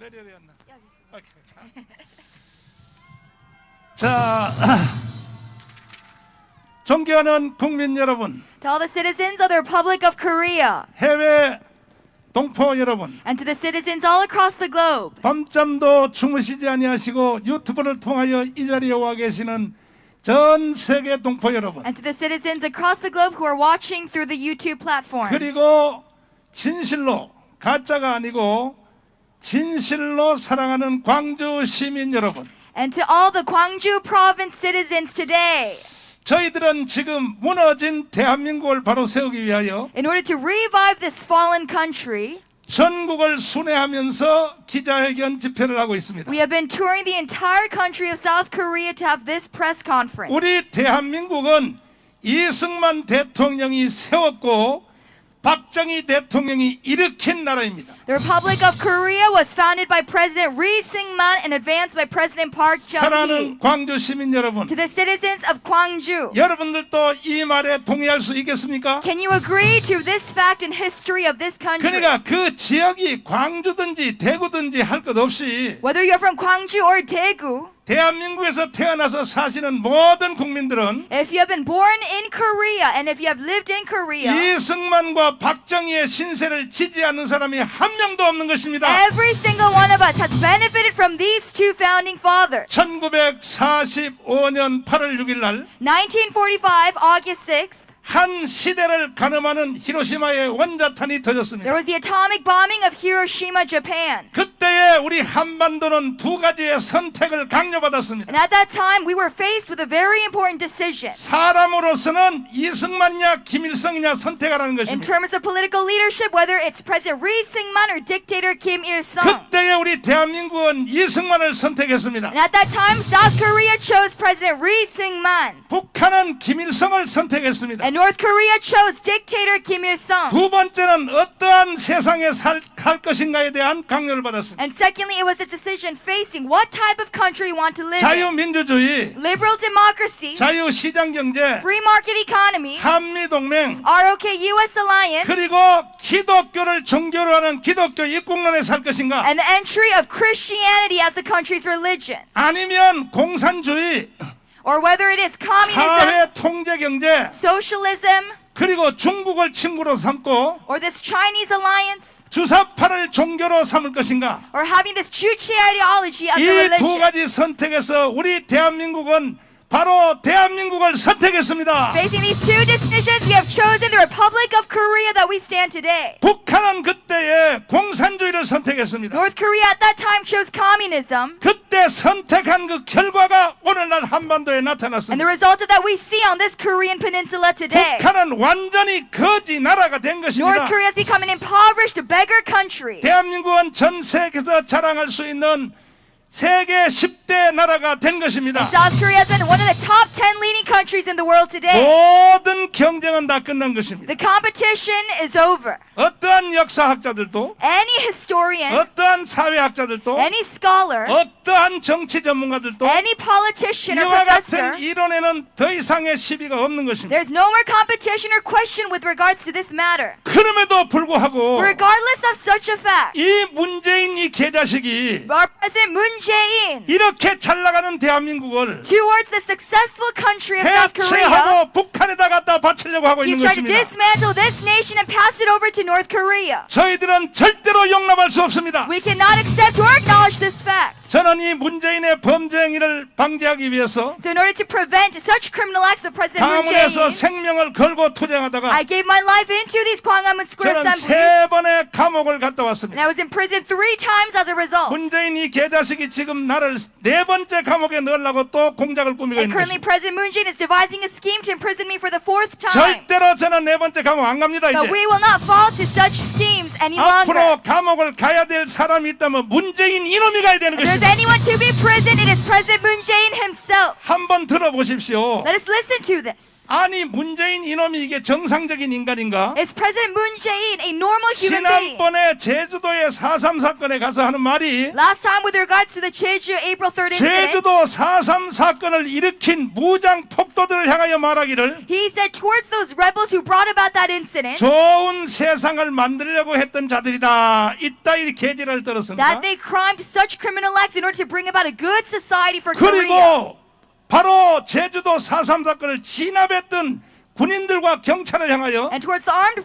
레디였나? 자, 존경하는 국민 여러분, To all the citizens of the Republic of Korea 해외 동포 여러분, and to the citizens all across the globe, 밤잠도 주무시지 아니하시고 유튜브를 통하여 이 자리에 와 계시는 전 세계 동포 여러분, and to the citizens across the globe who are watching through the YouTube platforms, 그리고 진실로 가짜가 아니고 진실로 사랑하는 광주 시민 여러분, and to all the Gwangju province citizens today. 저희들은 지금 무너진 대한민국을 바로 세우기 위하여 In order to revive this fallen country, 전국을 순회하면서 기자회견 집회를 하고 있습니다. we have been touring the entire country of South Korea to have this press conference. 우리 대한민국은 이승만 대통령이 세웠고 박정희 대통령이 일으킨 나라입니다. The Republic of Korea was founded by President Ri Syngman and advanced by President Park Chung-hee. 사랑하는 광주 시민 여러분, To the citizens of Gwangju, 여러분들도 이 말에 동의할 수 있겠습니까? can you agree to this fact and history of this country? 그러니까 그 지역이 광주든지 대구든지 할 것 없이 Whether you're from Gwangju or Daegu, 대한민국에서 태어나서 사시는 모든 국민들은 if you have been born in Korea and if you have lived in Korea, 이승만과 박정희의 신세를 지지하는 사람이 한 명도 없는 것입니다. every single one of us has benefited from these two founding fathers. 1945년 8월 6일 날 1945, August 6th, 한 시대를 가늠하는 히로시마의 원자탄이 터졌습니다. there was the atomic bombing of Hiroshima, Japan. 그때에 우리 한반도는 두 가지의 선택을 강요받았습니다. And at that time, we were faced with a very important decision. 사람으로서는 이승만이냐 김일성이냐 선택하라는 In 것입니다. terms of political leadership, whether it's President Ri Syngman or dictator Kim Il-sung. 그때에 우리 대한민국은 이승만을 선택했습니다. And at that time, South Korea chose President Ri Syngman. 북한은 김일성을 선택했습니다. And North Korea chose dictator Kim Il-sung. 두 번째는 어떠한 세상에 살 것인가에 대한 강요를 받았습니다. And secondly, it was a decision facing what type of country we want to live in. 자유민주주의, Liberal democracy, 자유시장경제, free market economy, 한미동맹, ROK-US alliance, 그리고 기독교를 종교로 하는 기독교 입국론에 살 것인가? and the entry of Christianity as the country's religion. 아니면 공산주의, Or whether it is communism, 사회 통제 경제, socialism, 그리고 중국을 친구로 삼고 or this Chinese alliance, 주사파를 종교로 삼을 것인가? or having this Juche ideology as a 이 두 religion. 가지 선택에서 우리 대한민국은 바로 대한민국을 선택했습니다. Facing these two decisions, we have chosen the Republic of Korea that we stand today. 북한은 그때에 공산주의를 선택했습니다. North Korea at that time chose communism, 그때 선택한 그 결과가 오늘날 한반도에 and the 나타났습니다. result of that we see on this Korean peninsula today. 북한은 완전히 거지 나라가 된 North 것입니다. Korea has become an impoverished beggar country. 대한민국은 전 세계에서 자랑할 수 있는 세계 10대 나라가 된 것입니다. South Korea has been one of the top 10 leading countries in the world today. 모든 경쟁은 다 끝난 것입니다. The competition is over. 어떠한 역사학자들도, Any historian, 어떠한 사회학자들도, any scholar, 어떠한 정치 전문가들도 any politician or 이와 professor, 같은 이론에는 더 이상의 시비가 없는 것입니다. there's no more competition or question with regards to this matter. 그럼에도 불구하고 Regardless of such a fact, 이 문재인 이 개자식이 our President Moon Jae-in, 이렇게 잘 나가는 대한민국을 towards the successful country of South Korea, 해체하고 북한에다 갖다 바치려고 하고 he's 있는 trying to 것입니다. dismantle this nation and pass it over to North Korea. 저희들은 절대로 용납할 수 없습니다. We cannot accept or acknowledge this fact. 저는 이 문재인의 범죄 행위를 방지하기 위해서 So in order to prevent such criminal acts of President Moon 강원에서 Jae-in, 생명을 걸고 투쟁하다가 I gave my life into these Gwanghwamun Square 저는 assemblies, 3번의 감옥을 갔다 and 왔습니다. I was in prison 3 times as a result. 문재인 이 개자식이 지금 나를 4번째 감옥에 넣으려고 또 공작을 꾸미고 And 있는 currently 것입니다. President Moon Jae-in is devising a scheme to imprison me for the 4th time. 절대로 저는 4번째 감옥 안 갑니다. But 이제 we will not fall to such schemes any longer. 앞으로 감옥을 가야 될 사람이 있다면 문재인 이놈이 가야 되는 If there's 것입니다. anyone to be imprisoned, it is President Moon Jae-in himself. 한번 들어보십시오. Let us listen to this. 아니 문재인 이놈이 이게 정상적인 인간인가? Is President Moon Jae-in a normal human being? 지난번에 제주도의 4.3 사건에 가서 하는 말이 Last time with regards to the Jeju April 3rd incident, 제주도 4.3 사건을 일으킨 무장 폭도들을 향하여 말하기를 he said towards those rebels who brought about that incident, 좋은 세상을 만들려고 진압했던 자들이다. 이따위 계지를 들었습니다. That they crimed such criminal acts in order to bring about a good society for Korea. 그리고 바로 제주도 4.3 사건을 진압했던 군인들과 경찰을 향하여 And towards the armed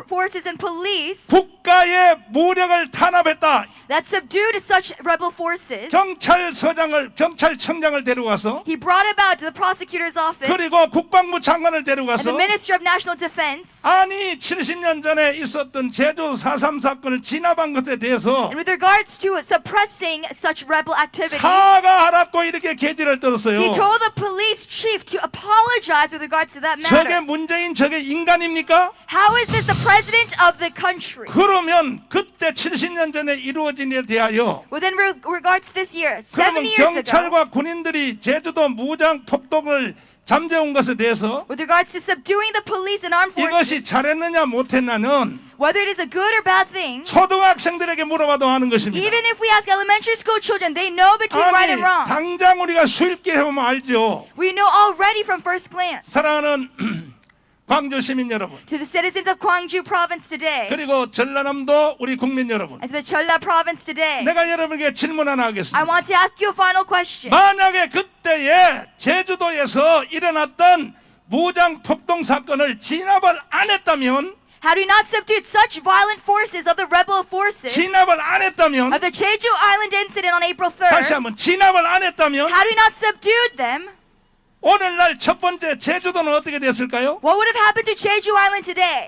forces and police 국가의 무력을 탄압했다. that subdued such rebel forces, 경찰청장을 데려가서 he brought about to the prosecutor's office 그리고 국방부 장관을 and the 데려가서 Minister of National Defense. 아니 70년 전에 있었던 제주 4.3 사건을 진압한 것에 대해서 And with regards to suppressing such rebel activity, 사과하라고 이렇게 계지를 들었어요. he told the police chief to apologize with regards to that 저게 matter. 문재인 저게 인간입니까? How is this the president of the country? 그러면 그때 70년 전에 이루어진 일에 대하여 Within regards to this year, 70 그러면 years ago, 경찰과 군인들이 제주도 무장 폭동을 잠재운 것에 대해서 with regards to subduing the police and armed forces, 이것이 잘했느냐 못했느냐는 whether it is a good or bad thing, 초등학생들에게 물어봐도 아는 것입니다. even if we ask elementary school children, they know between right 아니 and wrong. 당장 우리가 수일기 해보면 알죠. We know already from first glance. 사랑하는 광주 시민 여러분, To the citizens of Gwangju province today, 그리고 전라남도 우리 국민 여러분, and to the Jeolla province today, 내가 여러분에게 질문 하나 I 하겠습니다. want to ask you a final question. 만약에 그때에 제주도에서 일어났던 무장 폭동 사건을 진압을 안 했다면, Had we not subdued such violent forces of the rebel forces 진압을 안 했다면, of the Jeju Island incident on April 다시 3rd, 한번 진압을 안 했다면, had we not subdued them, 오늘날 첫 번째 제주도는 어떻게 됐을까요? what would have happened to Jeju Island today?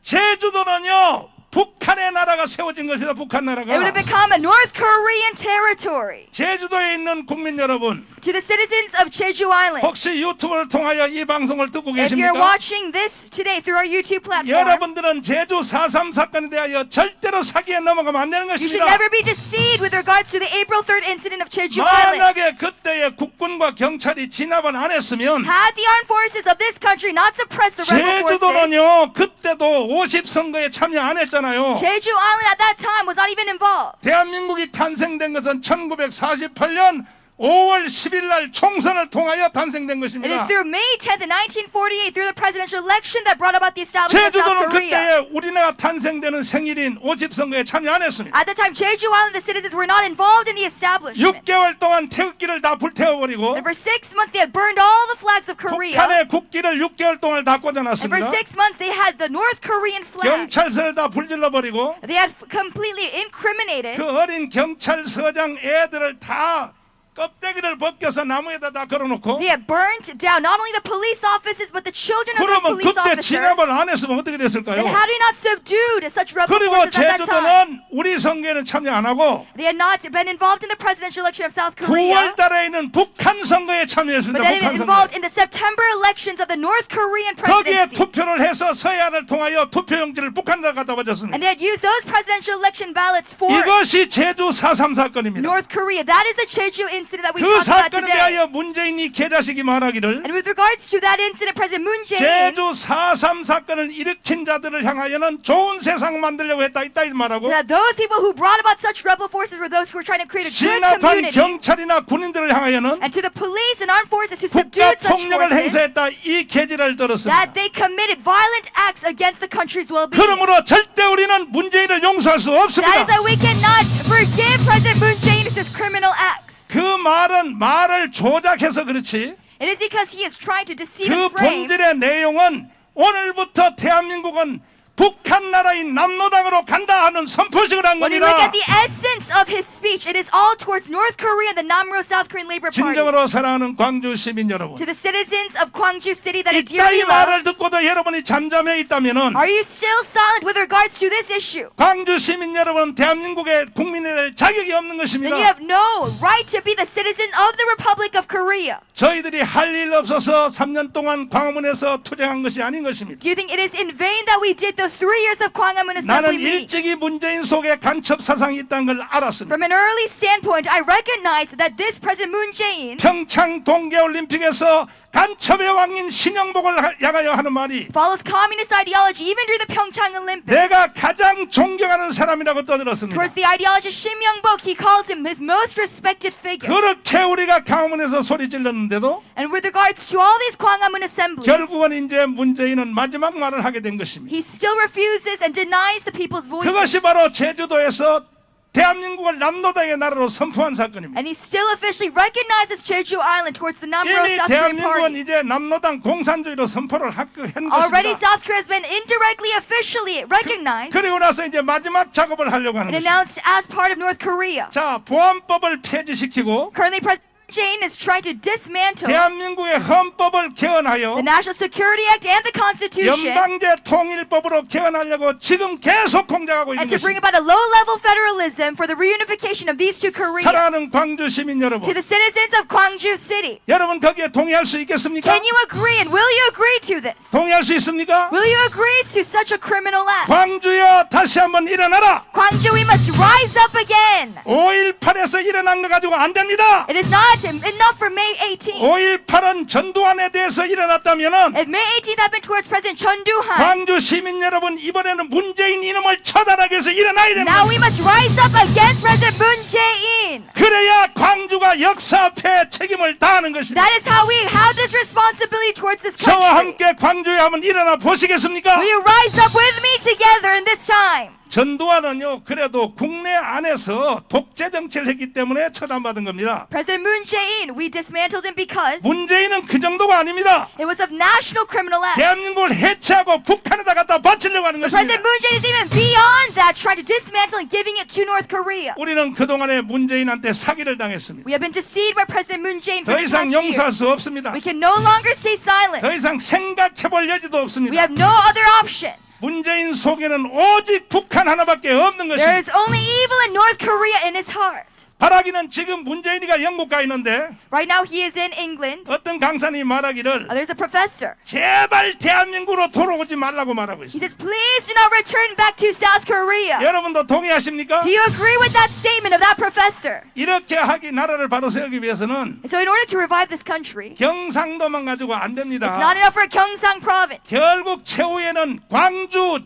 제주도는요, 북한의 나라가 세워진 것이다. 북한 It would 나라가. have become a North Korean territory. 제주도에 있는 국민 여러분, To the citizens of Jeju Island, 혹시 유튜브를 통하여 이 방송을 듣고 if you're 계십니까? watching this today through our YouTube platform, 여러분들은 제주 4.3 사건에 대하여 절대로 사기에 넘어가면 안 되는 you should 것입니다. never be deceived with regards to the April 3rd incident of Jeju Island. 만약에 그때에 국군과 경찰이 진압을 안 했으면 Had the armed forces of this country not suppressed the rebel forces, 제주도는요, 그때도 50선거에 참여 안 했잖아요. Jeju Island at that time was not even involved. 대한민국이 탄생된 것은 1948년 5월 10일 날 총선을 통하여 탄생된 It is 것입니다. through May 10th, 1948, through the presidential election that brought about the establishment of 제주도는 South Korea. 그때에 우리나라 탄생되는 생일인 50선거에 참여 안 했습니다. At the time, Jeju Island, the citizens were not involved in the establishment. 6개월 동안 태극기를 다 불태워버리고 And for 6 months, they had burned all the flags of Korea. 북한의 국기를 6개월 동안 다 And for 꽂아놨습니다. 6 months, they had the North Korean flag. 경찰서를 다 불질러버리고 They had completely incriminated. 그 어린 경찰서장 애들을 다 껍데기를 벗겨서 나무에다 다 걸어놓고 They had burnt down not only the police offices, but the children of those 그러면 police 그때 officers. 진압을 안 했으면 어떻게 됐을까요? Then had we not subdued such rebel 그리고 forces at that time, 제주도는 우리 선거에는 참여 안 하고 they had not been involved in the presidential election of South Korea, 9월 달에 있는 북한 선거에 but 참여했습니다. they had 북한 been involved 선거. in the September elections of the North Korean 거기에 presidency. 투표를 해서 서해안을 통하여 투표용지를 북한에다 갖다 바쳤습니다. And they had used those presidential election ballots for 이것이 제주 4.3 사건입니다. North Korea. That is the Jeju incident that we 그 talked about 사건에 today. 대하여 문재인이 개자식이 말하기를 And with regards to that incident, President Moon Jae-in 제주 4.3 사건을 일으킨 자들을 향하여는 좋은 세상 만들려고 했다 이따 말하고 said that those people who brought about such rebel forces were those who were trying to create a good 진압한 community. 경찰이나 군인들을 향하여는 And to the police and armed forces who 국가 subdued such 폭력을 forces, 행사했다 이 계지를 들었습니다. that they committed violent acts against the country's well-being. 그러므로 절대 우리는 문재인을 용서할 수 That 없습니다. is why we cannot forgive President Moon Jae-in's criminal acts. 그 말은 말을 조작해서 그렇지 It is because he is trying to deceive 그 and frame. 본질의 내용은 오늘부터 대한민국은 북한 나라인 남로당으로 간다 하는 선포식을 한 When we look 겁니다. at the essence of his speech, it is all towards North Korea and the Namro South Korean Labor Party. 진정으로 사랑하는 광주 시민 여러분, To the citizens of Gwangju City that I 이따 dearly 이 love, 말을 듣고도 여러분이 잠잠해 있다면은 are you still silent with regards to this issue? 광주 시민 여러분, 대한민국의 국민이 될 자격이 없는 Then you 것입니다. have no right to be the citizen of the Republic of Korea. 저희들이 할 일 없어서 3년 동안 광화문에서 투쟁한 것이 아닌 것입니다. Do you think it is in vain that we did those 3 years of Gwangamun 나는 Assembly meetings? 일찍이 문재인 속에 간첩 사상이 있다는 걸 알았습니다. From an early early standpoint, I recognize that this President Moon Jae-in 평창 동계올림픽에서 간첩의 왕인 신영복을 향하여 하는 말이 follows communist ideology even during the Pyeongchang Olympics. 내가 가장 존경하는 사람이라고 떠들었습니다. Towards the ideologist Shim Young-bok, he calls him his most respected figure. 그렇게 우리가 강화문에서 소리 질렀는데도 And with regards to all these Gwanghwamun assemblies, 결국은 이제 문재인은 마지막 말을 하게 된 것입니다. he still refuses and denies the people's voices. 그것이 바로 제주도에서 대한민국을 남노당의 나라로 선포한 사건입니다. And he still officially recognizes Jeju Island towards the Namro 이미 South Korean 대한민국은 party. 이제 남노당 공산주의로 선포를 한 Already 것입니다. South Korea has been indirectly officially recognized 그리고 나서 이제 마지막 작업을 하려고 하는 and 것입니다. announced as part of North Korea. 자, 보안법을 폐지시키고 Currently, President Jae-in is trying to dismantle 대한민국의 헌법을 개헌하여 the National Security Act and the Constitution 연방제 통일법으로 개헌하려고 지금 계속 공작하고 있는 and to bring 것입니다. about a low-level federalism for the reunification of these two Koreas. 사랑하는 광주 시민 To 여러분, the citizens of Gwangju City, 여러분 거기에 동의할 수 있겠습니까? can you agree and will you agree to this? 동의할 수 있습니까? Will you agree to such a criminal act? 광주여 다시 한번 일어나라. Gwangju, we must rise up again. 5.18에서 일어난 거 가지고 안 됩니다. It is not enough for May 18th. 5.18은 전두환에 대해서 일어났다면은 If May 18th had been towards President Chun Doo-han, 광주 시민 여러분, 이번에는 문재인 이놈을 처단하기 위해서 일어나야 됩니다. now we must rise up against President Moon Jae-in. 그래야 광주가 역사 앞에 책임을 다하는 것입니다. That is how we have this responsibility towards this 저와 country. 함께 광주에 한번 일어나 보시겠습니까? Will you rise up with me together in this time? 전두환은요, 그래도 국내 안에서 독재 정치를 했기 때문에 처단받은 겁니다. President Moon Jae-in, we dismantled him because 문재인은 그 정도가 아닙니다. it was of national criminal acts. 대한민국을 해체하고 북한에다 갖다 바치려고 하는 President 것입니다. Moon Jae-in is even beyond that, trying to dismantle and giving it to North Korea. 우리는 그동안에 문재인한테 사기를 당했습니다. We have been deceived by President Moon Jae-in for 더 the 이상 past 용서할 years. 수 없습니다. We can no longer stay silent. 더 이상 생각해볼 여지도 We 없습니다. have no other option. 문재인 속에는 오직 북한 하나밖에 없는 There 것입니다. is only evil in North Korea in his heart. 바라기는 지금 문재인이가 영국 가 있는데 Right now he is in England. 어떤 강사님이 말하기를 There's a professor. 제발 대한민국으로 돌아오지 말라고 말하고 He 있습니다. says, please do not return back to South Korea. 여러분도 동의하십니까? Do you agree with that statement of that professor? 이렇게 하기 나라를 바로 세우기 위해서는 And so in order to revive this country, 경상도만 가지고 안 it's 됩니다. not enough for Gyeongsang province. 결국 최후에는 광주,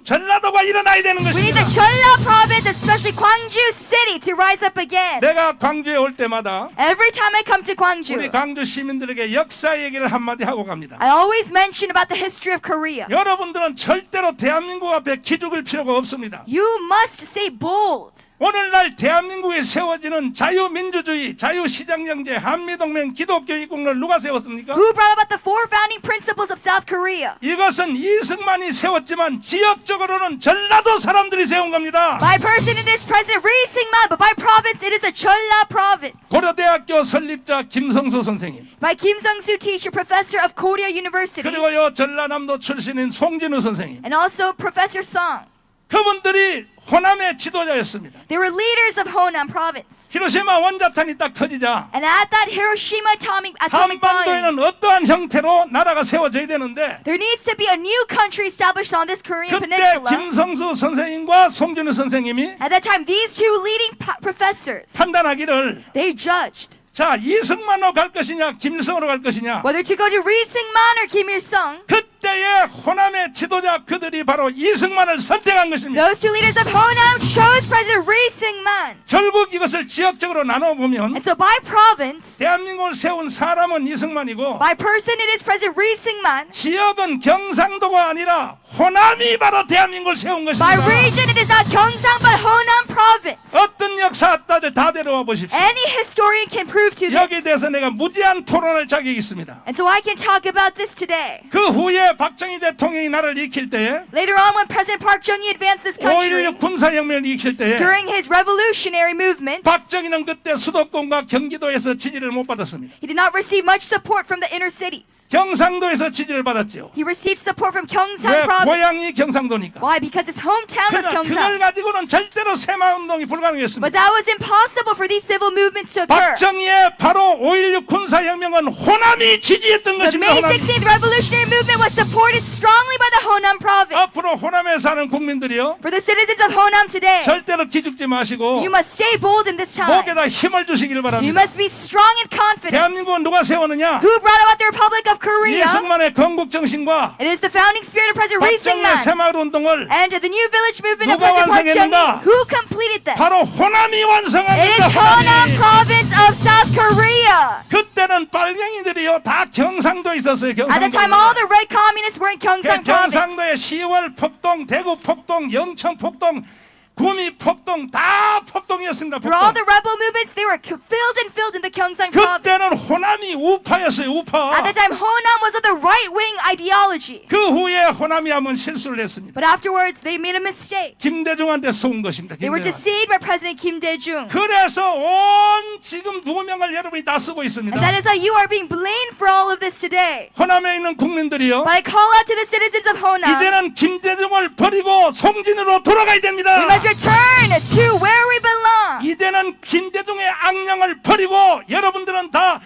전라도가 일어나야 되는 We need 것입니다. the Jeolla province, especially Gwangju City, to rise up again. 내가 광주에 올 때마다 Every time I come to 우리 Gwangju, 광주 시민들에게 역사 얘기를 한마디 하고 갑니다. I always mention about the history of Korea. 여러분들은 절대로 대한민국 앞에 기죽을 필요가 없습니다. You must stay bold. 오늘날 대한민국에 세워지는 자유민주주의, 자유시장경제, 한미동맹, 기독교 이국을 누가 세웠습니까? Who brought about the four founding principles of South Korea? 이것은 이승만이 세웠지만 지역적으로는 전라도 사람들이 세운 겁니다. By person it is President Ri Sing-man, but by province it is the Jeolla province. 고려대학교 설립자 김성수 선생님, By Kim Sung-soo teacher, professor of Korea University, 그리고요 전라남도 출신인 송진우 선생님, and also Professor Song. 그분들이 호남의 지도자였습니다. They were leaders of Honam province. 히로시마 원자탄이 딱 터지자 And at that Hiroshima atomic bomb, 한반도에는 어떠한 형태로 나라가 세워져야 되는데 there needs to be a new country established on this Korean 그때 peninsula. 김성수 선생님과 송진우 선생님이 At that time, these two leading professors, 판단하기를 they judged 자 이승만으로 갈 것이냐 김일성으로 갈 것이냐 whether to go to Ri Sing-man or Kim Il-sung. 그때의 호남의 지도자 그들이 바로 이승만을 선택한 것입니다. Those two leaders of Honam chose President Ri Sing-man. 결국 이것을 지역적으로 나눠보면 And so by province, 대한민국을 세운 사람은 이승만이고 by person it is President Ri Sing-man. 지역은 경상도가 아니라 호남이 바로 대한민국을 세운 By 것입니다. region it is not Gyeongsang but Honam province. 어떤 역사학자들 다 데려와 보십시오. Any historian can prove to 여기에 this. 대해서 내가 무제한 토론할 자격이 있습니다. And so I can talk about this today. 그 후에 박정희 대통령이 나라를 이끌 때에 Later on, when President Park Chung-hee advanced this country 5.16 군사혁명을 이끌 때에 during his revolutionary movement, 박정희는 그때 수도권과 경기도에서 지지를 못 받았습니다. he did not receive much support from the inner cities. 경상도에서 지지를 받았죠. He received support from 왜? Gyeongsang province. 고향이 경상도니까. Why? Because his hometown was 그러나 그걸 Gyeongsang. 가지고는 절대로 새마을운동이 불가능했습니다. But that was impossible impossible for these civil movements to occur. 박정희의 바로 5.16 군사혁명은 호남이 지지했던 The 것입니다. May 호남이. 16th revolutionary movement was supported strongly by the Honam province. 앞으로 호남에 사는 국민들이요, For the citizens of Honam today, 절대로 기죽지 마시고 you must stay bold in this time. 목에다 힘을 주시길 You 바랍니다. must be strong and confident. 대한민국은 누가 세웠느냐? Who brought about the Republic of Korea? 이승만의 건국 정신과 It is the founding spirit of President Lee 박정희의 Sing-man 새마을 운동을 and the New Village movement of 누가 President Park 완성했는가? Chung-hee. Who completed them? 바로 호남이 It 완성합니다. is Honam 호남이. province of South Korea. 그때는 빨갱이들이요 다 경상도에 있었어요. At the time, all the red communists were in 그 Gyeongsang province. 경상도에 10월 폭동, 대구 폭동, 영천 폭동, 구미 폭동 다 폭동이었습니다. For all 폭동. the rebel movements, they were filled in the Gyeongsang province. 그때는 호남이 우파였어요. 우파. At the time, Honam was of the right-wing ideology. 그 후에 호남이 한번 실수를 했습니다. But afterwards, they made a mistake. 김대중한테 속은 것입니다. They were 김대중. deceived by President Kim Dae-jung. 그래서 온 지금 누명을 여러분이 다 쓰고 있습니다. And that is how you are being blamed for all of this today. 호남에 있는 국민들이요, But I call out to the citizens of Honam. 이제는 김대중을 버리고 송진으로 돌아가야 됩니다. We must return to where we belong. 이제는 김대중의 악령을 버리고 여러분들은 다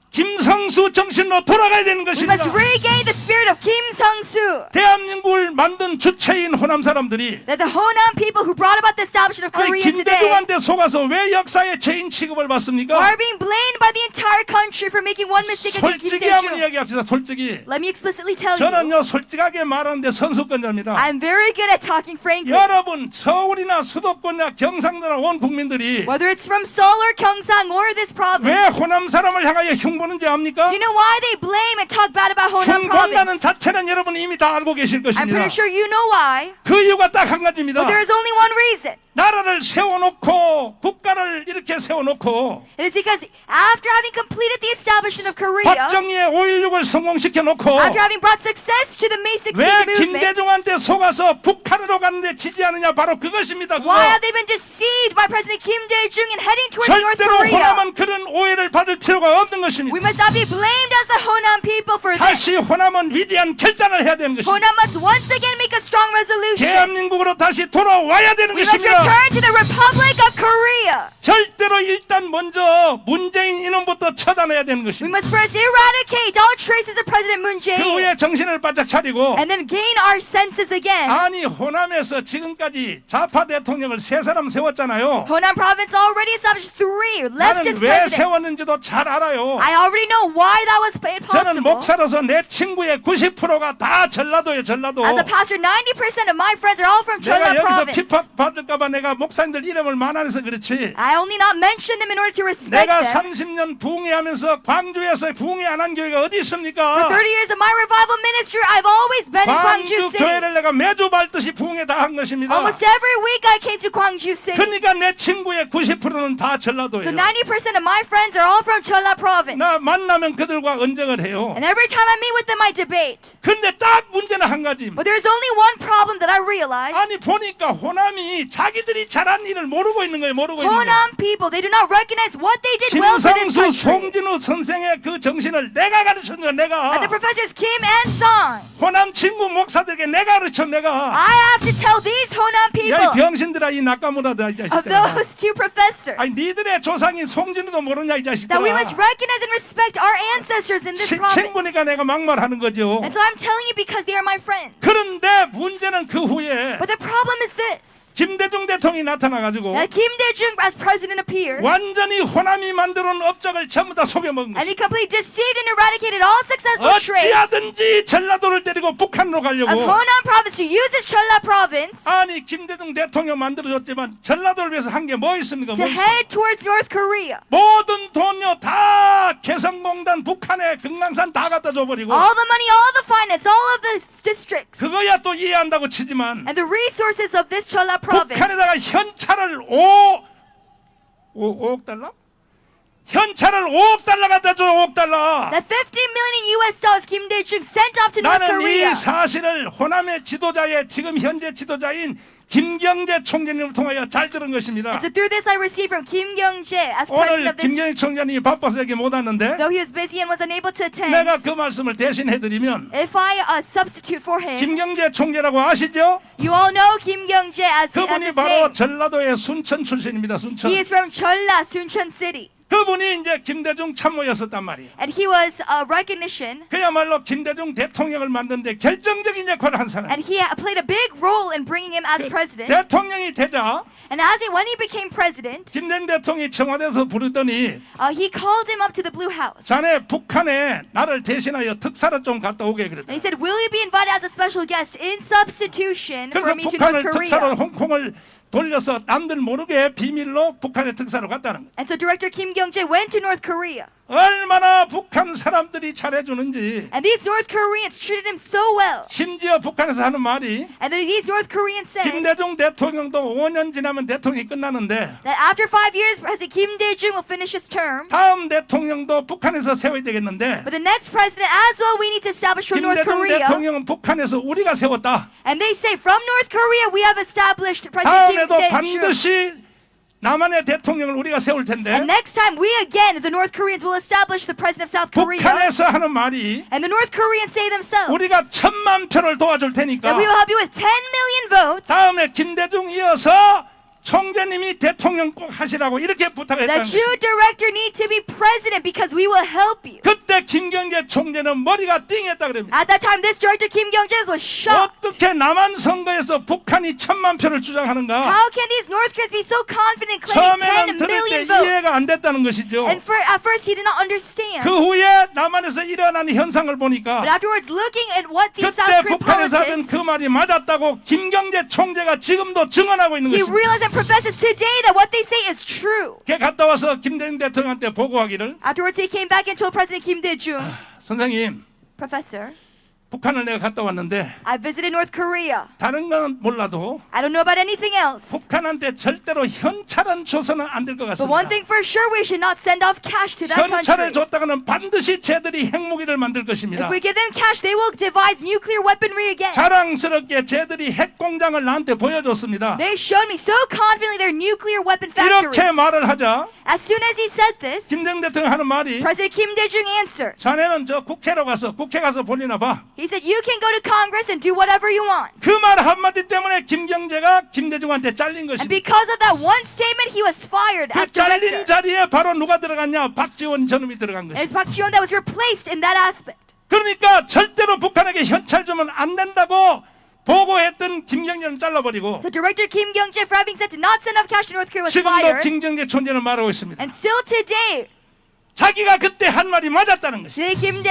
김성수 정신으로 돌아가야 되는 We 것입니다. must regain the spirit of Kim Sung-soo. 대한민국을 만든 주체인 호남 사람들이 That the Honam people who brought about the establishment of 아니, Korea today 김대중한테 속아서 왜 역사의 죄인 취급을 받습니까? are being blamed by the entire country for making one mistake against Kim 솔직히 한번 Dae-jung. 이야기합시다. 솔직히 Let me explicitly tell you, 저는요 솔직하게 말하는데 선수권자입니다. I'm very good at talking frankly. 여러분 서울이나 수도권이나 경상도나 온 국민들이 Whether it's from Seoul or Gyeongsang or this province, 왜 호남 사람을 향하여 흉보는지 압니까? do you know why they blame and talk bad about Honam 흉본다는 province? 자체는 여러분 이미 다 알고 계실 I'm 것입니다. pretty sure you know why. 그 이유가 딱 한 가지입니다. But there is only one reason. 나라를 세워놓고 국가를 이렇게 세워놓고 It is because after having completed the establishment of Korea, 박정희의 5.16을 성공시켜놓고 after having brought success to the May 16th 왜 movement, 김대중한테 속아서 북한으로 가는데 지지하느냐, 바로 그것입니다. 그거. why have they been deceived by President Kim Dae-jung and heading towards North 절대로 Korea? 호남은 그런 오해를 받을 필요가 없는 것입니다. We must not be blamed as the Honam people for this. 다시 호남은 위대한 결단을 해야 되는 것입니다. Honam must once again make a strong resolution. 대한민국으로 다시 돌아와야 되는 We must 것입니다. return to the Republic of Korea. 절대로 일단 먼저 문재인 이놈부터 처단해야 되는 We 것입니다. must first eradicate all traces of President Moon 그 Jae-in 후에 정신을 바짝 차리고, and then gain our senses again. 아니 호남에서 지금까지 좌파 대통령을 세 사람 세웠잖아요. Honam province already established 3 나는 leftist 왜 presidents. 세웠는지도 잘 알아요. I already know why that was made 저는 possible. 목사로서 내 친구의 90%가 다 전라도예요. 전라도. As a pastor, 90% of my friends are all from 내가 Jeolla 여기서 province. 핍박 받을까봐 내가 목사님들 이름을 만안해서 그렇지. I only not mention them in order to respect 내가 them. 30년 부흥회하면서 광주에서 부흥회 안 한 교회가 어디 For 있습니까? 30 years of my revival ministry, I've always been in Gwangju 광주 City. 교회를 내가 매주 밟듯이 부흥회 다 한 것입니다. Almost every week I came to Gwangju City. 그러니까 내 친구의 90%는 다 So 전라도예요. 90% of my friends are all from Jeolla province. 나 만나면 그들과 언쟁을 해요. And every time I meet with them, I debate. 근데 딱 문제는 한 가지입니다. But there's only one problem that I realized. 아니 보니까 호남이 자기들이 잘한 일을 모르고 있는 거예요. 모르고 있는 거예요. Honam people, they do not recognize what they did well for this 김성수, country. 송진우 선생의 그 정신을 내가 가르쳤는 거야. 내가. And the professors Kim and Song, 호남 친구 목사들에게 내가 가르쳐. 내가. I have to tell these Honam 야, 이 people 병신들아, 이 낙가무라다, 이 of 자식들아. those two professors 아니 니들의 조상인 송진우도 모르냐, 이 that we must 자식들아. recognize and respect our ancestors in this province. 친구니까 내가 막말하는 거죠. And so I'm telling you because they are my friends. 그런데 문제는 그 후에 But the problem is this. 김대중 대통령이 나타나가지고 That Kim Dae-jung as president appeared 완전히 호남이 만들어놓은 업적을 전부 다 속여먹은 and 것이. he completely deceived and eradicated all successful traits 어찌하든지 전라도를 때리고 북한으로 of 가려고. Honam province to use this Jeolla province 아니 김대중 대통령 만들어줬지만 전라도를 위해서 한 게 뭐 있습니까? to 뭐 있어? head towards North Korea. 모든 돈요 다 개성공단 북한에 금강산 다 갖다 줘버리고 All the money, all the finance, all of the districts 그거야 또 이해한다고 치지만 and the resources of this Jeolla province. 북한에다가 현찰을 5억 달러? 현찰을 5억 달러 갖다 줘. 5억 달러. That 50 million US dollars Kim Dae-jung sent off to North 나는 이 Korea. 사실을 호남의 지도자의 지금 현재 지도자인 김경재 총재님을 통하여 잘 들은 것입니다. And so through this I received from Kim Kyung-jae as president 오늘 of this. 김경재 총재님이 바빠서 여기 못 왔는데 Though he was busy and was unable to attend, 내가 그 말씀을 대신해드리면 if I substitute for him, 김경재 총재라고 아시죠? you all know Kim Kyung-jae as 그분이 his 바로 name. 전라도의 순천 출신입니다. 순천. He is from Cholla, Suncheon City. 그분이 이제 김대중 참모였었단 말이에요. And he was a recognition, 그야말로 김대중 대통령을 만드는데 결정적인 역할을 한 사람. and he played a big role in bringing him as president. 대통령이 되자 And when he became president, 김대중 대통령이 청와대에서 부르더니 he called him up to the Blue House. 자네 북한에 나를 대신하여 특사로 좀 갔다 오게 그랬다. And he said, will you be invited as a special guest in substitution 그래서 for me to North 북한을 특사로 Korea? 홍콩을 돌려서 남들 모르게 비밀로 북한의 특사로 갔다는 거예요. And so Director Kim Kyung-jae went to North Korea. 얼마나 북한 사람들이 잘해주는지. And these North Koreans treated him so well. 심지어 북한에서 하는 말이 And then these North Koreans said 김대중 대통령도 5년 지나면 대통령이 끝나는데 that after 5 years, President Kim Dae-jung will finish his term. 다음 대통령도 북한에서 세워야 되겠는데 But the next president as well, we need to establish from North 김대중 Korea. 대통령은 북한에서 우리가 세웠다. And they say from North Korea, we have established President Kim 다음에도 Dae-jung. 반드시 남한의 대통령을 우리가 세울 텐데 And next time, we again, the North Koreans, will establish the president of South Korea. 북한에서 하는 말이 And the North Koreans say themselves 우리가 1,000만 표를 도와줄 테니까 that we will help you with 10 million votes. 다음에 김대중 이어서 총재님이 대통령 꼭 하시라고 이렇게 부탁을 했다는 That you, 거예요. director, need to be president because we will help you. 그때 김경재 총재는 머리가 띵했다 그럽니다. At that time, this director, Kim Kyung-jae, was shocked. 어떻게 남한 선거에서 북한이 1,000만 표를 주장하는가? How can these North Koreans be so confident 처음에는 claiming 10 들을 때 million votes? 이해가 안 됐다는 것이죠. And at first, he did not understand. 그 후에 남한에서 일어나는 현상을 But 보니까 afterwards, looking at what these South 그때 Korean 북한에서 하던 politics, 그 말이 맞았다고 김경재 총재가 지금도 증언하고 있는 he 것입니다. realized and professes today that what they say is true. 걔 갔다 와서 김대중 대통령한테 보고하기를 Afterwards, he came back and told President Kim Dae-jung, 선생님 Professor, 북한을 내가 갔다 왔는데 I visited North Korea. 다른 건 몰라도 I don't know about anything else. 북한한테 절대로 현찰은 줘서는 안 될 것 But one 같습니다. thing for sure, we should not send off cash to that 현찰을 country. 줬다가는 반드시 쟤들이 핵무기를 만들 것입니다. If we give them cash, they will devise nuclear weaponry again. 자랑스럽게 쟤들이 핵 공장을 나한테 보여줬습니다. They showed me so confidently their nuclear weapon factories. 이렇게 말을 하자 As soon as he said this, 김대중 대통령 하는 말이 President Kim Dae-jung answered. 자네는 저 국회 가서 볼리나 봐. He said, you can go to Congress and do whatever you want. 그 말 한마디 때문에 김경재가 김대중한테 잘린 And 것입니다. because of that one statement, he was fired 그 as director. 잘린 자리에 바로 누가 들어갔냐? 박지원 저놈이 들어간 And it's 것입니다. Park Ji-won that was replaced in that aspect. 그러니까 절대로 북한에게 현찰 주면 안 된다고 보고했던 김경재는 잘라버리고 So director Kim Kyung-jae, for having said to not send off cash to North Korea, was 지금도 fired. 김경재 총재는 말하고 있습니다. And still today, 자기가 그때 한 말이 맞았다는 것입니다. today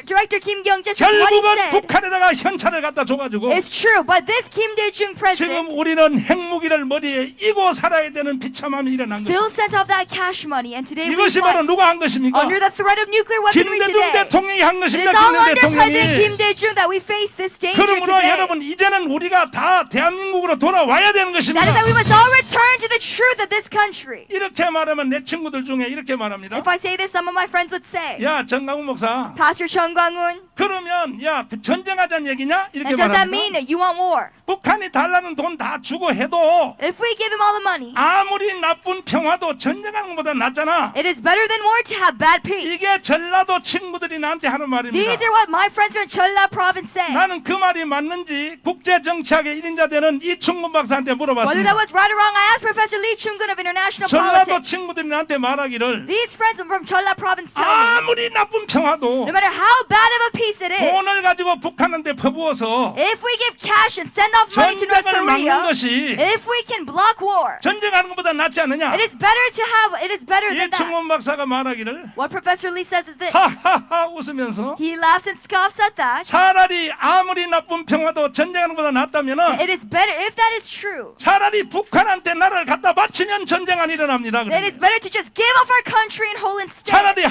director Kim Kyung-jae says what he 결국은 said 북한에다가 현찰을 갖다 줘가지고 is true. But this Kim Dae-jung 지금 president 우리는 핵무기를 머리에 이고 살아야 되는 비참함이 일어난 still 것입니다. sent off that cash money. And today we 이것이 바로 fight 누가 한 것입니까? under the threat of nuclear weaponry 김대중 today. 대통령이 한 It 것입니다. is all 김대중 under President Kim 대통령이. Dae-jung that we face this danger 그러므로 today. 여러분 이제는 우리가 다 대한민국으로 돌아와야 되는 That 것입니다. is that we must all return to the truth of this country. 이렇게 말하면 내 친구들 중에 이렇게 말합니다. If I say this, some of my friends would say, 야 정강훈 목사 Pastor Chung Kwang-un, 그러면 야 그 전쟁하자는 얘기냐? 이렇게 and does that mean 말합니다. that you want war? 북한이 달라는 돈 다 주고 해도 If we give him all the money, 아무리 나쁜 평화도 전쟁하는 것보다 낫잖아. it is better than war to have bad peace. 이게 전라도 친구들이 나한테 하는 말입니다. These are what my friends from Cholla province say. 나는 그 말이 맞는지 국제 정치학의 1인자 되는 이충근 박사한테 Whether that 물어봤습니다. was right or wrong, I asked Professor Lee Chung-gun of international 전라도 politics. 친구들이 나한테 말하기를 These friends from Cholla province tell me, 아무리 나쁜 평화도 no matter how bad of a peace it is, 돈을 가지고 북한한테 퍼부어서 if we give cash and send off money to North 전쟁을 막는 Korea, 것이 if we can block war, 전쟁하는 것보다 낫지 않느냐? it is better than that. 이충근 박사가 말하기를 What Professor Lee says is this. 하하하 웃으면서 He laughs and scoffs at that. 차라리 아무리 나쁜 평화도 전쟁하는 것보다 낫다면은 It is better, if that is true, 차라리 북한한테 나라를 갖다 바치면 전쟁 안 일어납니다. then it's 그러니까. better to just give off our country and whole instead. 차라리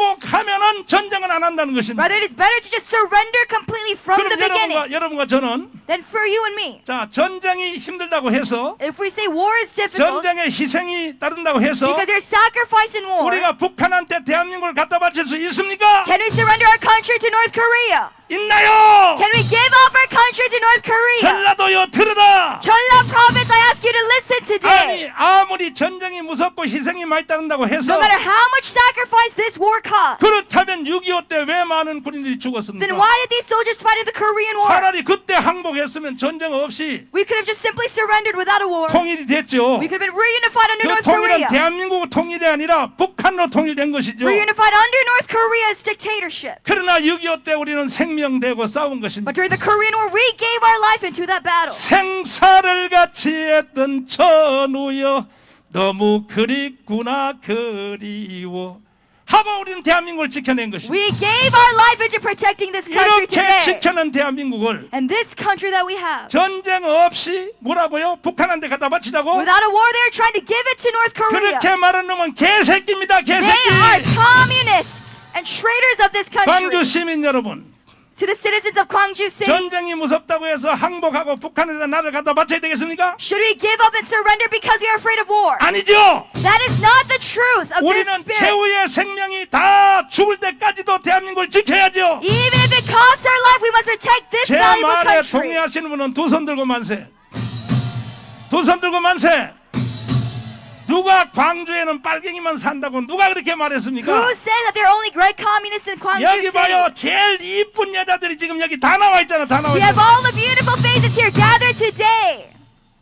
항복하면은 전쟁은 안 한다는 것입니다. Rather, it is better to just surrender completely from the 그럼 beginning 여러분과 저는 than for you and me. 자 전쟁이 힘들다고 해서 If we say war is difficult 전쟁에 희생이 따른다고 해서 because there's sacrifice in war, 우리가 북한한테 대한민국을 갖다 바칠 수 있습니까? can we surrender our country to North Korea? 있나요? Can we give up our country to North Korea? 전라도여 들으라. Jeolla province, I ask you to listen 아니 today. 아무리 전쟁이 무섭고 희생이 많이 따른다고 해서 No matter how much sacrifice this war cost, 그렇다면 6.25 때 왜 많은 군인들이 then 죽었습니까? why did these soldiers fight in the Korean War? 차라리 그때 항복했으면 전쟁 없이 We could have just simply surrendered without a war. 통일이 됐죠. We could have been reunified under 그 North 통일은 Korea. 대한민국 통일이 아니라 북한으로 통일된 것이죠. Reunified under North Korea's dictatorship. 그러나 6.25 때 우리는 생명되고 싸운 것입니다. But during the Korean War, we gave our life into that battle. 생사를 같이 했던 전우여 너무 그립구나 그리워 하고 우리는 대한민국을 지켜낸 것입니다. We gave our life into protecting this country 이렇게 today. 지켜낸 대한민국을 And this country that we have. 전쟁 없이 뭐라고요? 북한한테 갖다 바치자고? Without a war, they're trying to give it to North Korea. 그렇게 말하는 놈은 개새끼입니다. They 개새끼. are communists and traitors of this country. 광주 시민 여러분, To the citizens of Gwangju City, 전쟁이 무섭다고 해서 항복하고 북한에다 나를 갖다 바쳐야 되겠습니까? should we give up and surrender because we are afraid of war? 아니죠. That is not the truth of this 우리는 spirit. 최후의 생명이 다 죽을 때까지도 대한민국을 지켜야죠. Even if it costs our life, we must protect this 제 valuable 말에 country. 동의하시는 분은 두 손 들고 만세. 두 손 들고 만세. 누가 광주에는 빨갱이만 산다고 누가 그렇게 말했습니까? Who said that there are only great communists in Gwangju 여기 City? 봐요. 제일 이쁜 여자들이 지금 여기 다 나와 있잖아. 다 나와 We have 있잖아. all the beautiful faces here gathered today.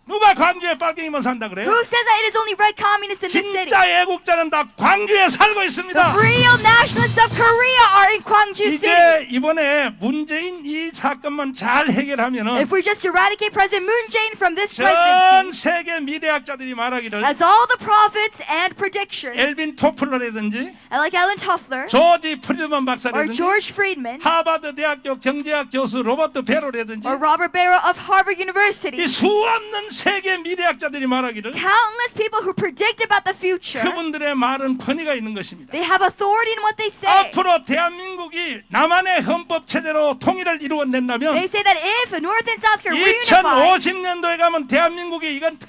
누가 광주에 빨갱이만 산다 그래요? Who says that it is only red communists in this city? 진짜 애국자는 다 광주에 살고 The 있습니다. real nationalists of Korea are in Gwangju City. 이제 이번에 문재인 이 사건만 잘 해결하면은 If we just eradicate President Moon Jae-in from this 전 presidency, 세계 미래학자들이 말하기를 as all the prophets and predictions, 엘빈 토플러라든지 like Alan Toffler 조지 프리드먼 or 박사라든지 George Friedman 하버드 대학교 경제학 교수 로버트 베로라든지 or Robert Barrow of Harvard University, 이 수없는 세계 미래학자들이 말하기를 countless people who predict about the future, 그분들의 말은 권위가 있는 것입니다. they have authority in what they say. 앞으로 대한민국이 남한의 헌법 체제로 통일을 They 이루어낸다면 say that if North and South Korea reunify, 2050년도에 가면 대한민국이 이건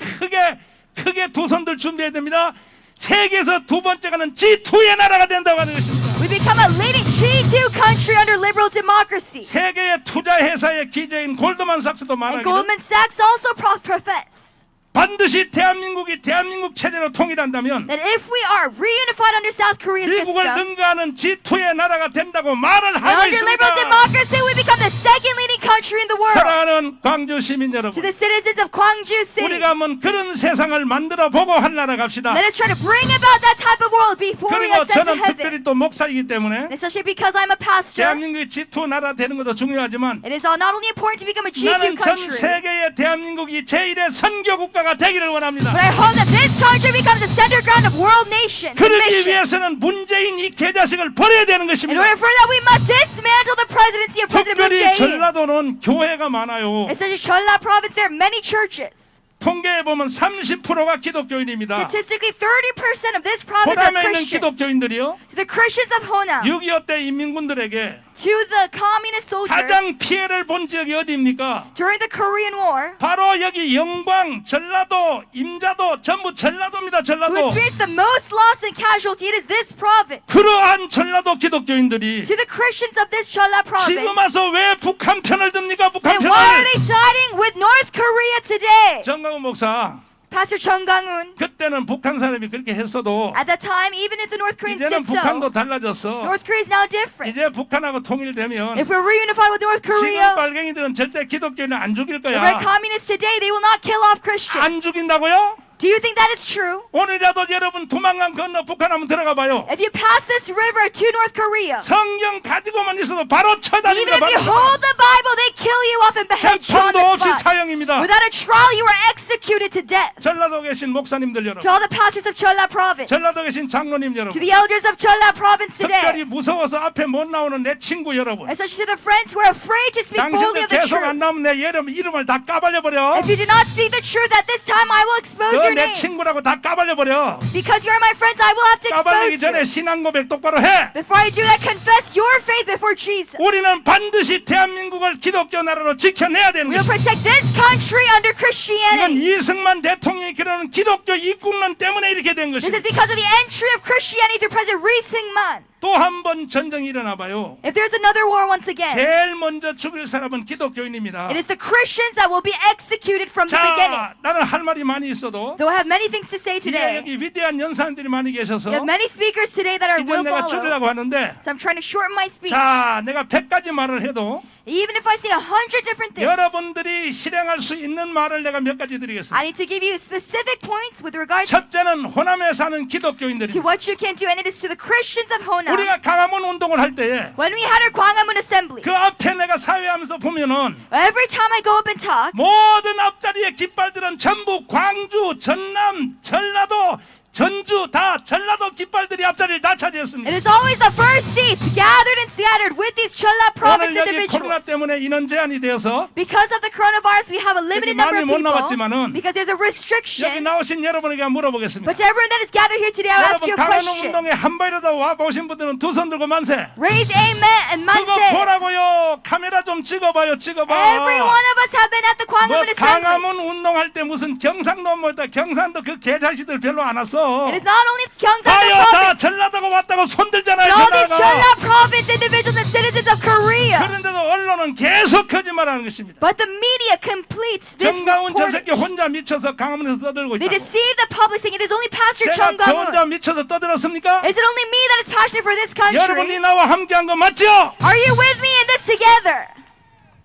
크게 두 손들 준비해야 됩니다. 세계에서 두 번째 가는 G2의 나라가 된다고 하는 것입니다. we become a leading G2 country under liberal democracy. 세계의 투자 회사의 기재인 골드만삭스도 And 말하기를 Goldman Sachs also profess 반드시 대한민국이 대한민국 체제로 통일한다면 that if we are reunified under South Korea's 미국을 system, 능가하는 G2의 나라가 된다고 말을 하고 under liberal 있습니다. democracy, we become the second leading country in the world. 사랑하는 광주 시민 To 여러분, the citizens of Gwangju City, 우리가 한번 그런 세상을 만들어 보고 하나라 갑시다. let us try to bring about that type of world before we 그리고 get sent to 저는 heaven. 특별히 또 목사이기 때문에 Especially because I'm a pastor, 대한민국이 G2 나라 되는 것도 중요하지만 it is not only important to become a 나는 G2 전 country, 세계의 대한민국이 제1의 선교 국가가 되기를 원합니다. but I hope that this country becomes the center ground of world nations. and 그러기 missions. 위해서는 문재인 이 개자식을 버려야 되는 In 것입니다. order for that, we must dismantle the presidency of President Moon 특별히 Jae-in. 전라도는 교회가 많아요. Especially Jeolla province, there are many churches. 통계에 보면 30%가 기독교인입니다. Statistically, 30% of this province are 호남에 있는 Christians. 기독교인들이요, To the Christians of Honam, 6.25 때 인민군들에게 to the communist soldiers 가장 피해를 본 지역이 어디입니까? during the Korean War, 바로 여기 영광, 전라도, 임자도 전부 전라도입니다. who 전라도. experienced the most loss and casualty, it is this province. 그러한 전라도 기독교인들이 To the Christians of this Jeolla province, 지금 와서 왜 북한 편을 듭니까? 북한 then why are 편을. they siding with North Korea today? 정강훈 목사, Pastor Chung Gang-un, 그때는 북한 사람이 그렇게 했어도 at that time, even if the North Koreans 이제는 did 북한도 so, 달라졌어. North Korea is now different. 이제 북한하고 통일되면 If we're reunified with North 지금 Korea, 빨갱이들은 절대 기독교인을 안 죽일 the red 거야. communists today, they will not kill off Christians. 안 죽인다고요? Do you think that is true? 오늘이라도 여러분 도망간 건너 북한 한번 들어가 봐요. If you pass this river to North Korea, 성경 가지고만 있어도 바로 even 쳐다닙니다. if you 바로. hold the Bible, they kill you off and behead you on 재판도 the 없이 spot. 사형입니다. Without a trial, you are executed to death. 전라도 계신 목사님들 여러분, To all the pastors of Jeolla province, 전라도 계신 장로님 to 여러분, the elders of Jeolla province 특별히 today, 무서워서 앞에 못 나오는 내 친구 여러분, especially to the friends who are afraid to speak boldly 당신들 of the 계속 안 truth. 나오면 내 이름을 다 까발려버려. If you do not speak the truth at this time, I will expose your 너 내 names. 친구라고 다 까발려버려. Because you're my friends, I will have to 까발리기 expose 전에 you. 신앙 고백 똑바로 해. Before I do that, confess your faith before Jesus. 우리는 반드시 대한민국을 기독교 나라로 지켜내야 되는 We will 것입니다. protect this country under 이건 Christianity. 이승만 대통령이 그러는 기독교 입국론 때문에 이렇게 된 This 것입니다. is because of the entry of Christianity through President Ri Sing-man. 또 한 번 전쟁이 일어나 봐요. if there's another war once again, 제일 먼저 죽일 사람은 기독교인입니다. it is the Christians that will be executed from the beginning. 자, 나는 할 말이 많이 있어도 Though I have many things to say 이게 today, 여기 위대한 연사님들이 많이 계셔서 we have many speakers today that are 이제 will 내가 follow. 줄이려고 하는데 So I'm trying to shorten my speech. 자, 내가 100가지 말을 해도 Even if I say 100 different things, 여러분들이 실행할 수 있는 말을 내가 몇 가지 드리겠습니다. I need to give you specific points with regard 첫째는 호남에 사는 to 기독교인들입니다. what you can do, and it is to the Christians of Honam. 우리가 강화문 운동을 할 때에 When we had our Gwangamun assembly, 그 앞에 내가 사회하면서 보면은 every time I go up and talk, 모든 앞자리의 깃발들은 전부 광주, 전남, 전라도, 전주 다 전라도 깃발들이 앞자리를 다 차지했습니다. it is always the first seats gathered and scattered with these Chola province 오늘 여기 코로나 individuals. 때문에 인원 제한이 되어서 Because of the coronavirus, we have a limited 여기 number 많이 of 못 people 나왔지만은 because there's a 여기 restriction. 나오신 여러분에게 물어보겠습니다. But to everyone that is gathered here today, I'll ask 여러분 you a 강화문 question. 운동에 한 번이라도 와 보신 분들은 두 손 들고 만세. Raise amen and 그거 manse. 보라고요. 카메라 좀 찍어봐요. 찍어봐. Every one of us have been at the 뭐 Gwangamun 강화문 assembly. 운동할 때 무슨 경상도 뭐다 경상도 그 개자식들 별로 안 왔어. It is not only Gyeongsang 봐요, 다 province, 전라도가 왔다고 손들잖아요. but all these 전라도가. Chola province individuals and citizens of Korea. 그런데도 언론은 계속 거짓말하는 것입니다. But the media completes this 정강훈 저 report. 새끼 혼자 미쳐서 강화문에서 떠들고 They 있다고. deceive the public saying it is only Pastor 제가 Chung 저 혼자 Gang-un. 미쳐서 떠들었습니까? Is it only me that is passionate for this 여러분이 country? 나와 함께한 거 맞죠? Are you with me in this together?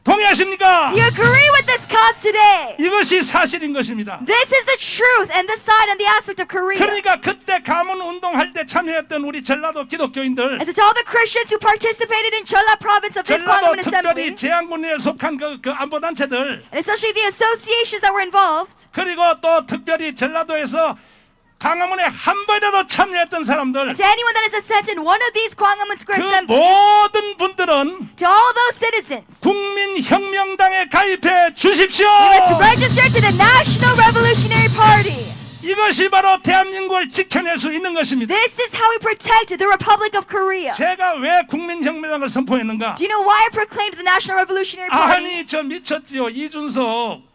동의하십니까? Do you agree with this cause today? 이것이 사실인 것입니다. This is the truth and the side and the aspect of Korea. 그러니까 그때 가문 운동할 때 참여했던 우리 전라도 기독교인들, And so to all the Christians who participated in Chola province of this 전라도 Gwangamun assembly, 특별히 제한군에 속한 그 안보단체들, and especially the associations that were involved, 그리고 또 특별히 전라도에서 강화문에 한 번이라도 참여했던 사람들, and to anyone that is sent in one of these Gwangamun Square 그 assemblies, 모든 분들은 to all those citizens, 국민혁명당에 가입해 주십시오. let's register to the National Revolutionary Party. 이것이 바로 대한민국을 지켜낼 수 있는 것입니다. This is how we protect the Republic of Korea. 제가 왜 국민혁명당을 선포했는가? Do you know why I proclaimed the National Revolutionary Party? 아니 저 미쳤지요. 이준석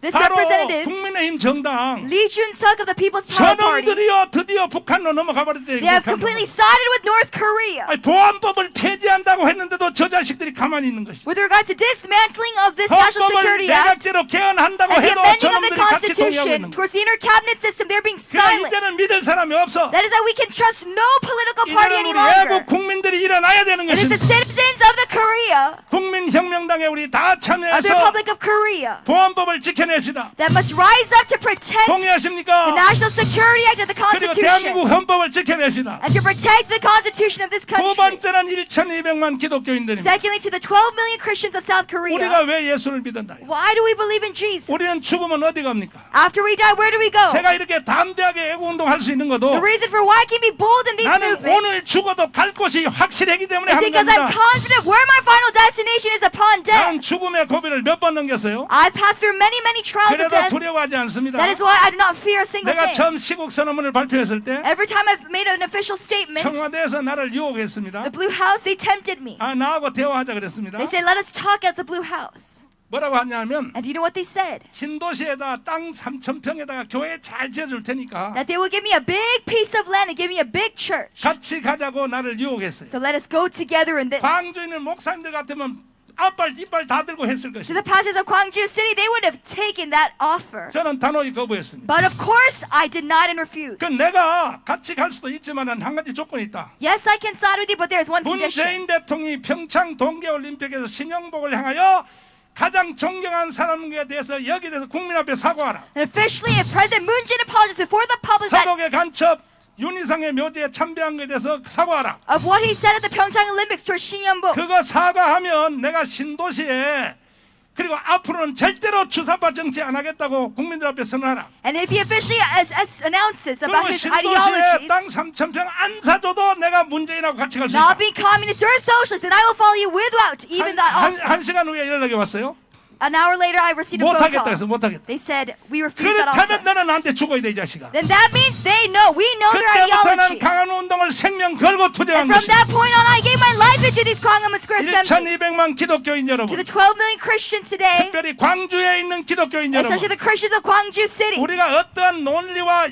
This 바로 representative, 국민의힘 정당 Lee Jun-suk of the People's Power Party, 저놈들이요 드디어 북한으로 넘어가 버렸대요. they have completely sided with North Korea 보안법을 폐지한다고 했는데도 저 자식들이 가만히 있는 것이죠. with regard to dismantling of this National 헌법을 Security Act 내각제로 개헌한다고 and the 해도 amending of the 저놈들이 같이 동의하고 Constitution 있는 거예요. towards the inter-cabinet system. They're being 그러니까 silent. 이제는 믿을 사람이 없어. That is that we can trust no political party 이제는 any 우리 longer. 애국 국민들이 일어나야 되는 It is the 것입니다. citizens of the Korea, 국민혁명당에 우리 다 of the 참여해서 Republic of Korea, 보안법을 지켜냅시다. that must rise up to protect the 동의하십니까? National Security Act of the 그리고 대한민국 Constitution 헌법을 지켜냅시다. and to protect the Constitution of this 두 country. 번째는 1,200만 기독교인들입니다. Secondly, to the 12 million Christians of South Korea. 우리가 왜 예수를 믿는다? Why do we believe in Jesus? 우리는 죽으면 어디 갑니까? After we die, where do we go? 제가 이렇게 담대하게 애국운동할 수 있는 것도 The reason for why I can be bold in these 나는 movements 오늘 죽어도 갈 곳이 확실하기 때문에 is 하는 because I'm 겁니다. confident where my final destination is upon death. 나는 죽음의 고비를 몇 번 넘겼어요. I've passed through many, many trials of 그래도 death. 두려워하지 않습니다. That is why I do not fear a single 내가 thing. 처음 시국 선언문을 발표했을 때 Every time I've made an official statement, 청와대에서 나를 유혹했습니다. the Blue House, they tempted me. 나하고 대화하자 그랬습니다. They said, let us talk at the Blue House. 뭐라고 하냐면 And do you know what they said? 신도시에다 땅 3,000평에다가 교회 잘 지어줄 테니까 That they will give me a big piece of land and give me a big church. 같이 가자고 나를 유혹했어요. So let us go together in this. 광주에 있는 목사님들 같으면 앞발 뒷발 다 들고 했을 To 것입니다. the pastors of Gwangju City, they would have taken that offer. 저는 단호히 거부했습니다. But of course, I denied and refused. 그 내가 같이 갈 수도 있지만 한 가지 조건이 있다. Yes, I can side with you, but there's one 문재인 condition. 대통령이 평창 동계올림픽에서 신영복을 향하여 가장 존경한 사람에 대해서 여기에 대해서 국민 앞에 사과하라. And officially, if President Moon Jae-in apologizes before the public that 서독의 간첩 윤희상의 묘지에 참배한 것에 대해서 사과하라. of what he said at the Pyeongchang Olympics towards Shin Yeon-bok. 그거 사과하면 내가 신도시에 그리고 앞으로는 절대로 주사파 정치 안 하겠다고 국민들 앞에 선언하라. And if he officially announces 그리고 about his 신도시에 ideologies, 땅 3,000평 안 사줘도 내가 문재인하고 같이 갈 수 있다. not being communist or socialist, then I will follow you without even that offer. 한 시간 후에 연락이 왔어요. An hour later, I received a phone 못하겠다 call. 해서 못하겠다. They said, we refuse that 그렇다면 offer. 너는 나한테 죽어야 돼, 이 자식아. Then that means they know, we know their 그때부터는 ideology. 강한 운동을 생명 걸고 투쟁한 And from 것이다. that point on, I gave my life into these Gwangamun Square assemblies. 1,200만 기독교인 To 여러분, the 12 million Christians today, 특별히 광주에 있는 기독교인 여러분, especially the Christians of Gwangju City. 우리가 어떠한 논리와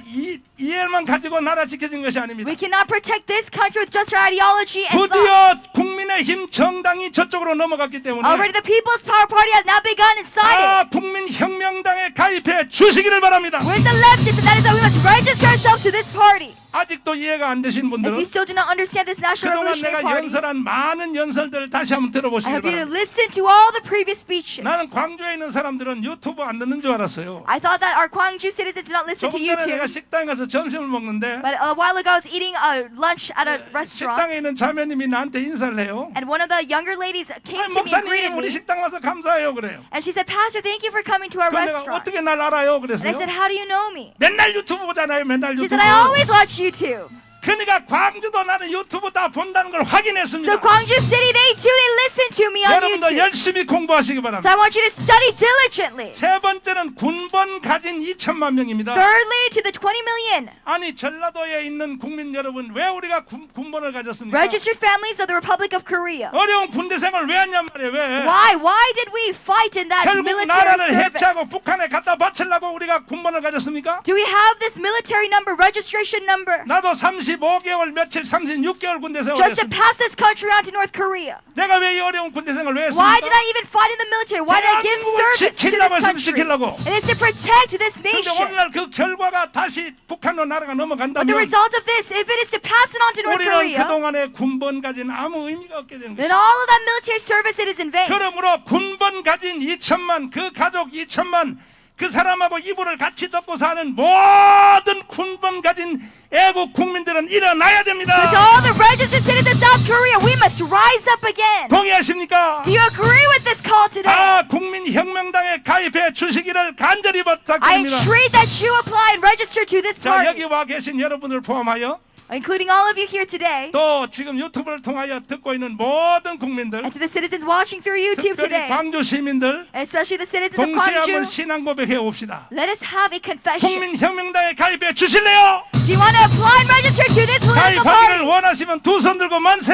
이해만 가지고 나라 지켜진 것이 아닙니다. We cannot protect this country with just our ideology and 드디어 thoughts. 국민의힘 정당이 저쪽으로 넘어갔기 때문에 Already the People's Power Party has now begun inside it. 국민혁명당에 가입해 주시기를 바랍니다. We're the leftists, and that is why we must register ourselves to this party. 아직도 이해가 안 되신 If 분들은 you still do not understand this National 그동안 Revolutionary 내가 Party, 연설한 많은 연설들을 다시 한번 I 들어보시기 hope you 바랍니다. listen to all the previous speeches. 나는 광주에 있는 사람들은 유튜브 안 듣는 줄 알았어요. I thought that our Gwangju citizens do not listen to 조금 전에 내가 YouTube. 식당에 가서 점심을 먹는데 But a while ago, I was eating lunch at a restaurant, 식당에 있는 자매님이 나한테 인사를 해요. and one of the younger ladies came 아니, to me and greeted 목사님 우리 me. 식당 와서 감사해요 그래요. And she said, Pastor, thank you for coming to our 그럼 내가 restaurant. 어떻게 날 알아요 And I 그랬어요. said, how do you know me? 맨날 유튜브 보잖아요 맨날 She 유튜브. said, I always watch YouTube. 그러니까 광주도 나는 유튜브 다 본다는 걸 확인했습니다. So Gwangju City, they too, they listen to me on 여러분도 YouTube. 열심히 공부하시기 So 바랍니다. I want you to study diligently. 세 번째는 군번 가진 2천만 명입니다. Thirdly, to the 20 million 아니 전라도에 있는 국민 여러분 왜 우리가 군번을 가졌습니까? registered families of the Republic of Korea. 어려운 군대 생활 왜 했냔 말이에요. 왜? Why did we fight in that 결국 military 나라를 해체하고 service? 북한에 갖다 바치려고 우리가 군번을 가졌습니까? Do we have this military number, registration number, 나도 35개월 며칠 36개월 군대 생활을 just to 했습니다. pass this country on to North Korea? 내가 왜 이 어려운 군대 생활을 왜 Why did 했습니까? I even fight in the military? Why did I give 대한민국을 service to 지키려고 this 했으면 country? 지키려고. It is to protect this 근데 nation. 오늘날 그 결과가 다시 북한으로 나라가 But the 넘어간다면 result of this, if it is to pass it on to North 우리는 Korea, 그동안에 군번 가진 아무 의미가 없게 되는 then 것입니다. all of that military service, it is in vain. 그러므로 군번 가진 2천만 그 가족 2천만 그 사람하고 이불을 같이 덮고 사는 모든 군번 가진 애국 국민들은 일어나야 So to 됩니다. all the registered citizens of South Korea, we must rise up again. 동의하십니까? Do you agree with this call today? 국민혁명당에 가입해 주시기를 간절히 I 부탁드립니다. entreat that you apply and register to this 자, 여기 party, 와 계신 여러분을 포함하여 including all of you here today, 또 지금 유튜브를 통하여 듣고 있는 모든 국민들, and to the citizens watching through YouTube 특별히 today, 광주 시민들 especially the citizens of 동시에 한번 Gwangju, 신앙 고백해 봅시다. let us have a confession. 국민혁명당에 가입해 주실래요? Do you want to apply and register to this political 가입하기를 party? 원하시면 두 손 들고 만세.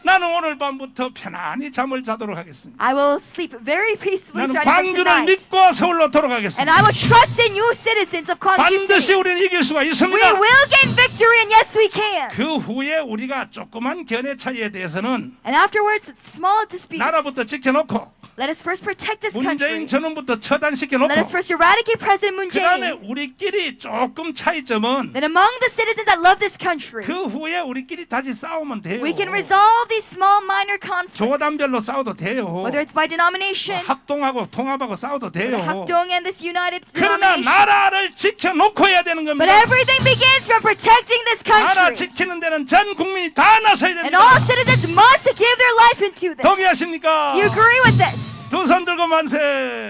나는 오늘 밤부터 편안히 잠을 자도록 하겠습니다. I will sleep very peacefully 나는 starting from 광주를 tonight. 믿고 서울로 And 돌아가겠습니다. I will trust in you, citizens of Gwangju 반드시 City. 우리는 이길 수가 We 있습니다. will gain victory, and yes, we can. 그 후에 우리가 조그만 견해 차이에 대해서는 And afterwards, small disputes. 나라부터 지켜놓고 Let us first protect this 문재인 country. 전원부터 처단시켜놓고 Let us first eradicate President Moon 그 다음에 Jae-in. 우리끼리 조금 차이점은 Then among the citizens that love this country, 그 후에 우리끼리 다시 싸우면 돼요. we can resolve these small minor conflicts. 교단별로 싸워도 돼요. Whether it's by denomination, 합동하고 통합하고 싸워도 돼요. Hakdong and this united 그러나 denomination. 나라를 지켜놓고 해야 되는 But 겁니다. everything begins from protecting this 나라 country. 지키는 데는 전 국민이 다 나서야 And 됩니다. all citizens must give their life into this. 동의하십니까? Do you agree with this? 두 손 들고 만세.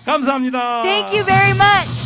감사합니다. Thank you very much.